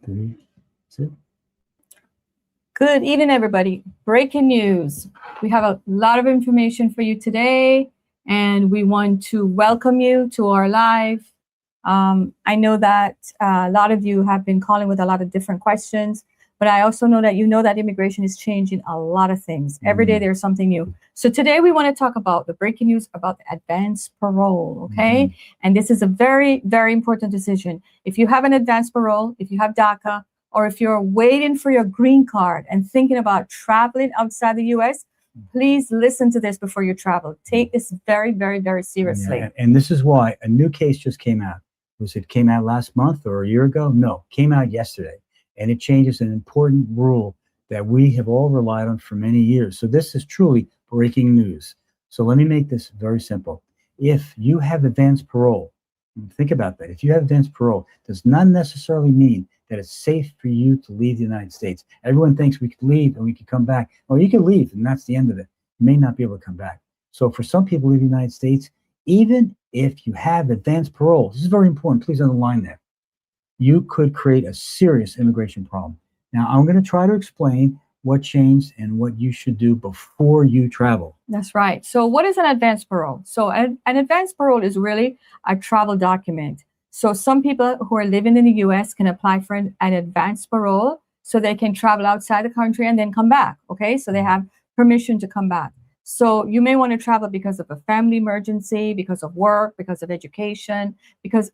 Three. That's it. Good evening, everybody. Breaking news. We have a lot of information for you today, and we want to welcome you to our live. I know that a lot of you have been calling with a lot of different questions, but I also know that immigration is changing a lot of things. Every day there's something new. So today we want to talk about the breaking news about the advanced parole, okay? And this is a very, very important decision. If you have an advanced parole, if you have DACA, or if you're waiting for your green card and thinking about traveling outside the U.S., please listen to this before you travel. Take this very, very, very seriously. Yeah, and this is why a new case just came out. Was it came out last month or a year ago? No, came out yesterday. And it changes an important rule that we have all relied on for many years. So this is truly breaking news. So let me make this very simple. If you have advanced parole, think about that. If you have advanced parole, does not necessarily mean that it's safe for you to leave the United States. Everyone thinks we could leave and we could come back. Well, you can leave and that's the end of it. You may not be able to come back. So for some people in the United States, even if you have advanced parole, this is very important, please underline that, you could create a serious immigration problem. Now, I'm going to try to explain what changed and what you should do before you travel. That's right. So what is an advanced parole? So an advanced parole is really a travel document. So some people who are living in the U.S. can apply for an advanced parole so they can travel outside the country and then come back, okay? So they have permission to come back. So you may want to travel because of a family emergency, because of work, because of education,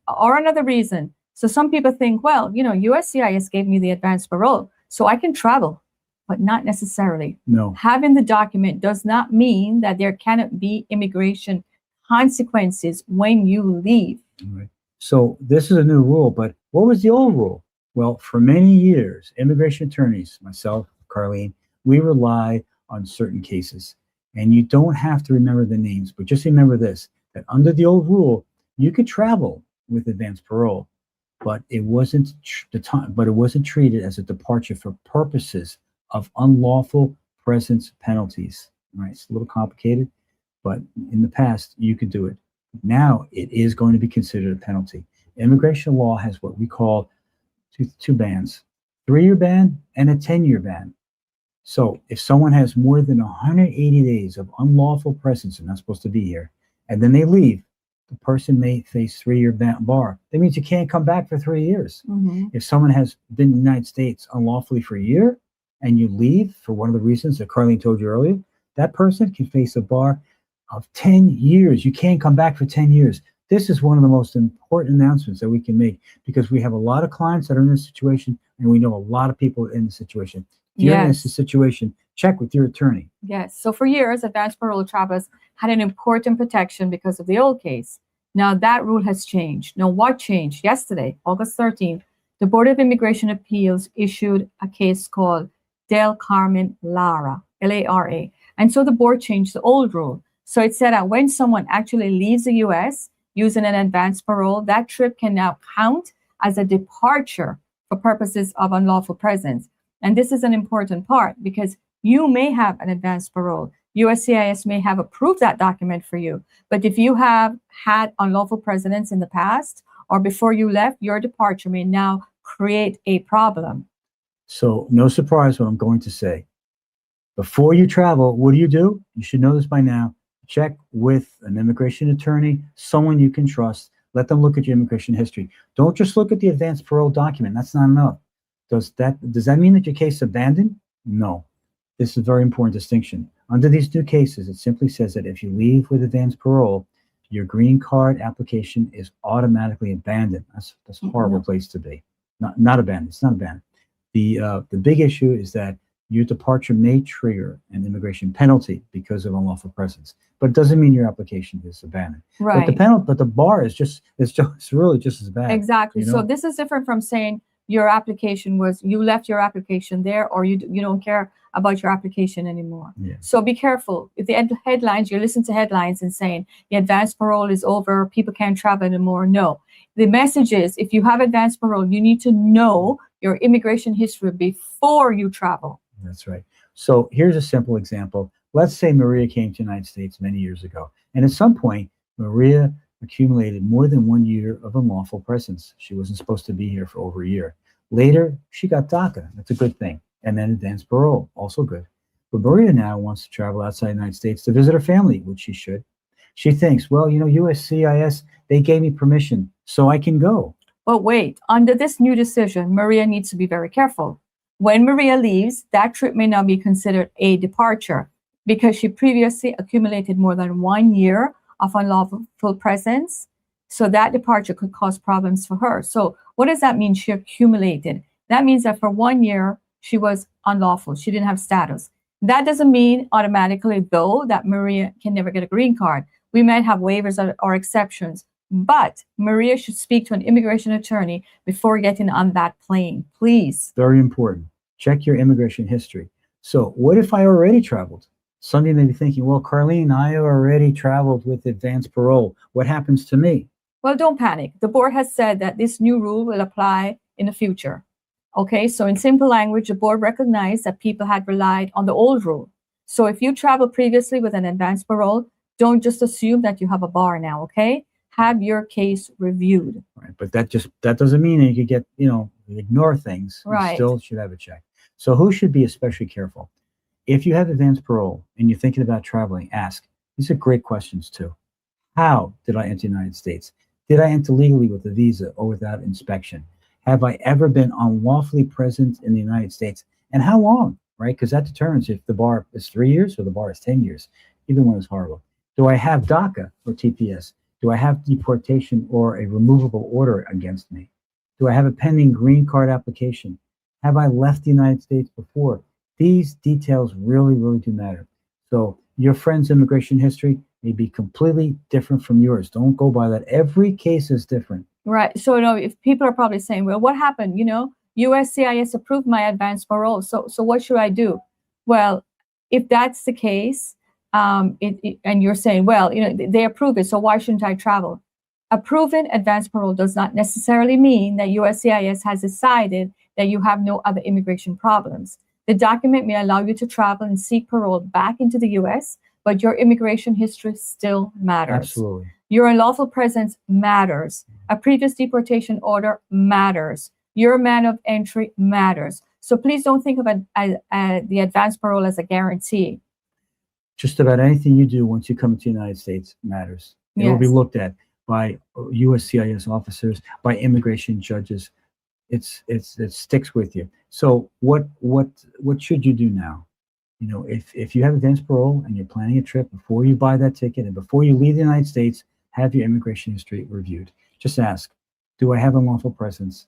or another reason. So some people think, well, USCIS gave me the advanced parole, so I can travel, but not necessarily. No. Having the document does not mean that there cannot be immigration consequences when you leave. Right. So this is a new rule, but what was the old rule? Well, for many years, immigration attorneys, myself, Carlene, we rely on certain cases. And you don't have to remember the names, but just remember this, that under the old rule, you could travel with advanced parole, but it wasn't treated as a departure for purposes of unlawful presence penalties. Right? It's a little complicated, but in the past, you could do it. Now it is going to be considered a penalty. Immigration law has what we call two bans, 3-year ban and a 10-year ban. So if someone has more than 180 days of unlawful presence, and not supposed to be here, and then they leave, the person may face 3-year bar. That means you can't come back for 3 years. If someone has been in the United States unlawfully for a year, and you leave for one of the reasons that Carlene told you earlier, that person can face a bar of 10 years. You can't come back for 10 years. This is one of the most important announcements that we can make because we have a lot of clients that are in this situation, and we know a lot of people in the situation. If you're in this situation, check with your attorney. Yes. So for years, advanced parole travelers had an important protection because of the old case. Now that rule has changed. Now what changed? Yesterday, August 13th, the Board of Immigration Appeals issued a case called Del Carmen Lara, L-A-R-A. And so the board changed the old rule. So it said that when someone actually leaves the U.S. using an advanced parole, that trip can now count as a departure for purposes of unlawful presence. And this is an important part because you may have an advanced parole. USCIS may have approved that document for you. But if you have had unlawful presence in the past or before you left, your departure may now create a problem. So no surprise what I'm going to say. Before you travel, what do? You should know this by now. Check with an immigration attorney, someone you can trust. Let them look at your immigration history. Don't just look at the advanced parole document. That's not enough. Does that mean that your case is abandoned? No. This is a very important distinction. Under these two cases, it simply says that if you leave with advanced parole, your green card application is automatically abandoned. That's a horrible place to be. Not abandoned. It's not abandoned. The big issue is that your departure may trigger an immigration penalty because of unlawful presence, but it doesn't mean your application is abandoned. Right. But the bar is really just as bad. Exactly. So this is different from saying your application you left your application there, or you don't care about your application anymore. Yeah. So be careful. If the headlines, you listen to headlines and saying the advanced parole is over, people can't travel anymore. No. The message is if you have advanced parole, you need to know your immigration history before you travel. That's right. So here's a simple example. Let's say Maria came to the United States many years ago, and at some point, Maria accumulated more than 1 year of unlawful presence. She wasn't supposed to be here for over a year. Later, she got DACA. That's a good thing. And then advanced parole, also good. But Maria now wants to travel outside the United States to visit her family, which she should. She thinks, well, USCIS, they gave me permission, so I can go. But wait, under this new decision, Maria needs to be very careful. When Maria leaves, that trip may now be considered a departure because she previously accumulated more than 1 year of unlawful presence. So that departure could cause problems for her. So what does that mean? She accumulated. That means that for 1 year, she was unlawful. She didn't have status. That doesn't mean automatically, though, that Maria can never get a green card. We might have waivers or exceptions, but Maria should speak to an immigration attorney before getting on that plane, please. Very important. Check your immigration history. So what if I already traveled? Somebody may be thinking, well, Carlene, I already traveled with advanced parole. What happens to me? Well, don't panic. The board has said that this new rule will apply in the future. Okay, so in simple language, the board recognized that people had relied on the old rule. So if you traveled previously with an advanced parole, don't just assume that you have a bar now, okay? Have your case reviewed. Right, but that doesn't mean that you could get, ignore things. Right. You still should have it checked. So who should be especially careful? If you have advanced parole and you're thinking about traveling, ask. These are great questions too. How did I enter the United States? Did I enter legally with a visa or without inspection? Have I ever been unlawfully present in the United States? And how long, right? Because that determines if the bar is 3 years or the bar is 10 years. Either one is horrible. Do I have DACA or TPS? Do I have deportation or a removable order against me? Do I have a pending green card application? Have I left the United States before? These details really, really do matter. So your friend's immigration history may be completely different from yours. Don't go by that. Every case is different. Right. So, if people are probably saying, well, what happened? USCIS approved my advanced parole. So what should I do? Well, if that's the case, and you're saying, well, they approved it, so why shouldn't I travel? Approving advanced parole does not necessarily mean that USCIS has decided that you have no other immigration problems. The document may allow you to travel and seek parole back into the U.S., but your immigration history still matters. Absolutely. Your unlawful presence matters. A previous deportation order matters. Your man of entry matters. So please don't think of the advanced parole as a guarantee. Just about anything you do once you come to the United States matters. It will be looked at by USCIS officers, by immigration judges. It sticks with you. So what should you do now? If you have advanced parole and you're planning a trip, before you buy that ticket and before you leave the United States, have your immigration history reviewed. Just ask, do I have unlawful presence?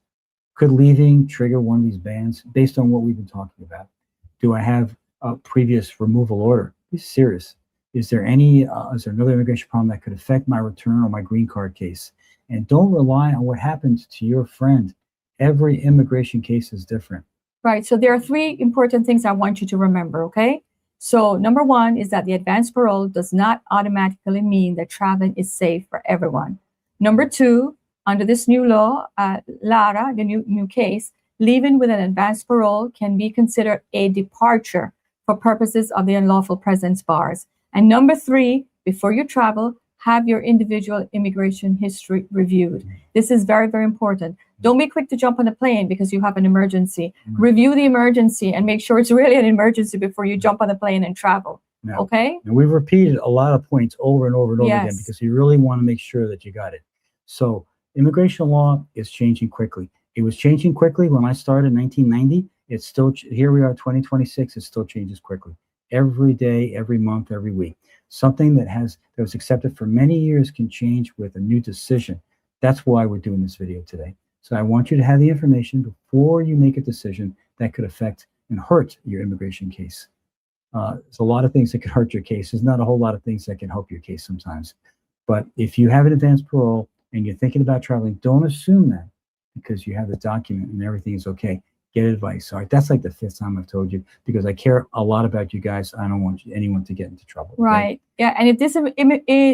Could leaving trigger one of these bans based on what we've been talking about? Do I have a previous removal order? Be serious. Is there another immigration problem that could affect my return or my green card case? And don't rely on what happened to your friend. Every immigration case is different. Right. So there are 3 important things I want you to remember, okay? So number 1 is that the advanced parole does not automatically mean that traveling is safe for everyone. Number 2, under this new law, Lara, the new case, leaving with an advanced parole can be considered a departure for purposes of the unlawful presence bars. And number 3, before you travel, have your individual immigration history reviewed. This is very, very important. Don't be quick to jump on a plane because you have an emergency. Review the emergency and make sure it's really an emergency before you jump on the plane and travel. Now, okay? And we've repeated a lot of points over and over and over again because you really want to make sure that you got it. So immigration law is changing quickly. It was changing quickly when I started in 1990. It's still, here we are, 2026, it still changes quickly. Every day, every month, every week. Something that was accepted for many years can change with a new decision. That's why we're doing this video today. So I want you to have the information before you make a decision that could affect and hurt your immigration case. There's a lot of things that could hurt your case. There's not a whole lot of things that can help your case sometimes. But if you have an advanced parole and you're thinking about traveling, don't assume that because you have the document and everything is okay. Get advice. All right, that's like the 5th time I've told you because I care a lot about you guys. I don't want anyone to get into trouble. Okay? Right. Yeah. And if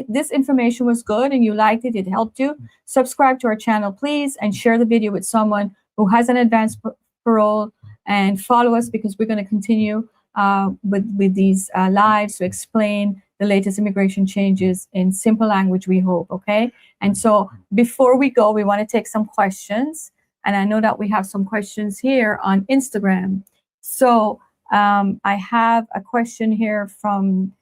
this information was good and you liked it, it helped you, subscribe to our channel, please, and share the video with someone who has an advanced parole and follow us because we're going to continue with these lives to explain the latest immigration changes in simple language, we hope. Okay. And so before we go, we want to take some questions. And I know that we have some questions here on Instagram. So I have a question here from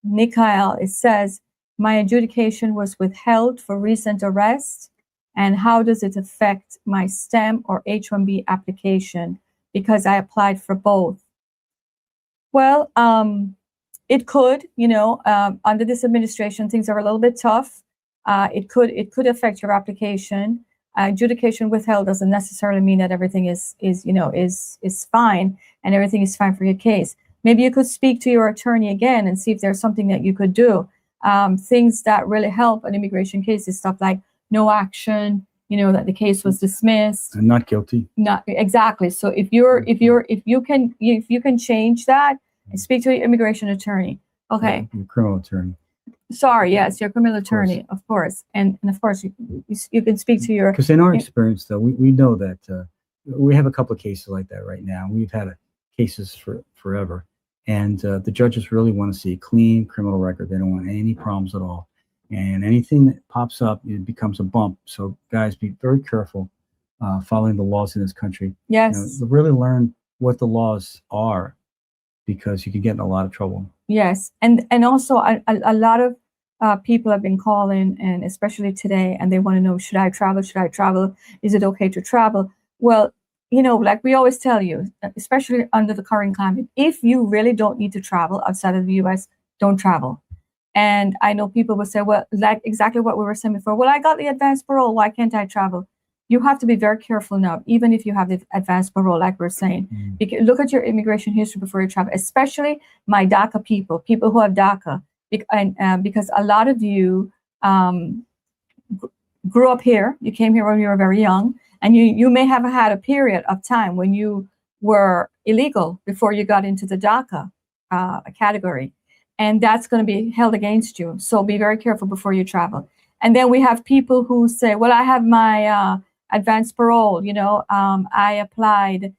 Nikhail. It says, my adjudication was withheld for recent arrest. And how does it affect my STEM or H-1B application? Because I applied for both. Well, it could, under this administration, things are a little bit tough. It could affect your application. Adjudication withheld doesn't necessarily mean that everything is fine and everything is fine for your case. Maybe you could speak to your attorney again and see if there's something that you could do. Things that really help an immigration case is stuff like no action, that the case was dismissed. I'm not guilty. Not exactly. So if you can change that and speak to your immigration attorney. Okay. Yeah, your criminal attorney. Sorry, yes, your criminal attorney, of course. And of course you can speak to your, because in our experience though, we know that we have a couple of cases like that right now. We've had cases for forever. And the judges really want to see a clean criminal record. They don't want any problems at all. And anything that pops up, it becomes a bump. So guys, be very careful following the laws in this country. Yes. Really learn what the laws are, because you can get in a lot of trouble. Yes. And also a lot of people have been calling, and especially today, and they want to know, should I travel? Should I travel? Is it okay to travel? Well, like we always tell you, especially under the current climate, if you really don't need to travel outside of the US, don't travel. And I know people will say, well, like exactly what we were saying before. Well, I got the advanced parole. Why can't I travel? You have to be very careful now, even if you have the advanced parole, like we're saying. Because look at your immigration history before you travel, especially my DACA people who have DACA. Because a lot of you grew up here. You came here when you were very young. And you may have had a period of time when you were illegal before you got into the DACA category. And that's going to be held against you. So be very careful before you travel. And then we have people who say, well, I have my advanced parole. I applied,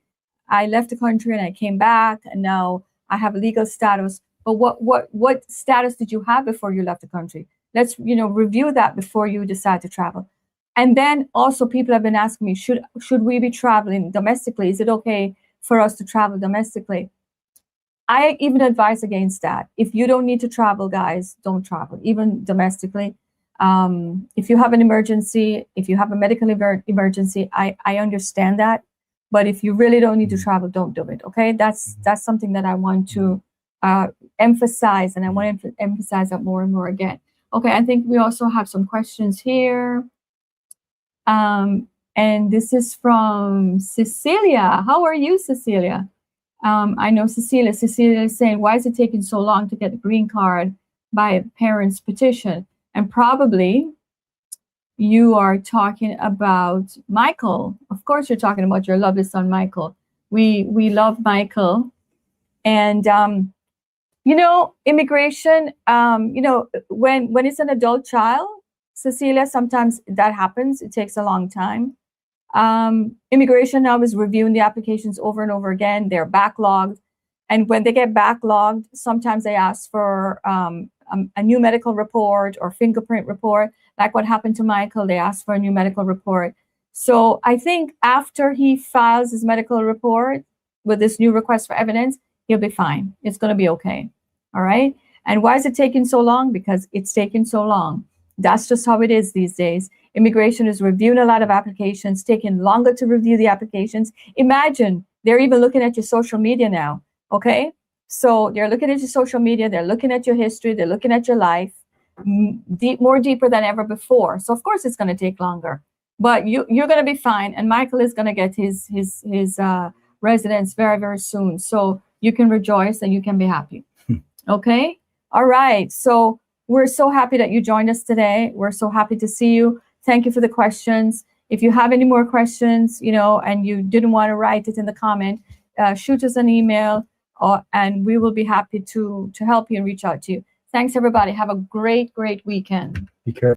I left the country and I came back, and now I have legal status. But what status did you have before you left the country? Let's, review that before you decide to travel. And then also people have been asking me, should we be traveling domestically? Is it okay for us to travel domestically? I even advise against that. If you don't need to travel, guys, don't travel, even domestically. If you have an emergency, if you have a medical emergency, I understand that. But if you really don't need to travel, don't do it. Okay, that's something that I want to emphasize, and I want to emphasize that more and more again. Okay, I think we also have some questions here. And this is from Cecilia. How are you, Cecilia? I know Cecilia. Cecilia is saying, why is it taking so long to get the green card by a parent's petition? And probably you are talking about Michael. Of course, you're talking about your lovely son, Michael. We love Michael. And, immigration, when it's an adult child, Cecilia, sometimes that happens. It takes a long time. Immigration now is reviewing the applications over and over again. They're backlogged. And when they get backlogged, sometimes they ask for a new medical report or fingerprint report. Like what happened to Michael, they asked for a new medical report. So I think after he files his medical report with this new request for evidence, he'll be fine. It's going to be okay. All right. And why is it taking so long? Because it's taking so long. That's just how it is these days. Immigration is reviewing a lot of applications, taking longer to review the applications. Imagine they're even looking at your social media now. Okay. So they're looking at your social media. They're looking at your history. They're looking at your life more deeper than ever before. So of course it's going to take longer, but you're going to be fine. And Michael is going to get his residence very, very soon. So you can rejoice and you can be happy. Okay. All right. So we're so happy that you joined us today. We're so happy to see you. Thank you for the questions. If you have any more questions, and you didn't want to write it in the comment, shoot us an email, and we will be happy to help you and reach out to you. Thanks, everybody. Have a great, great weekend. Be careful.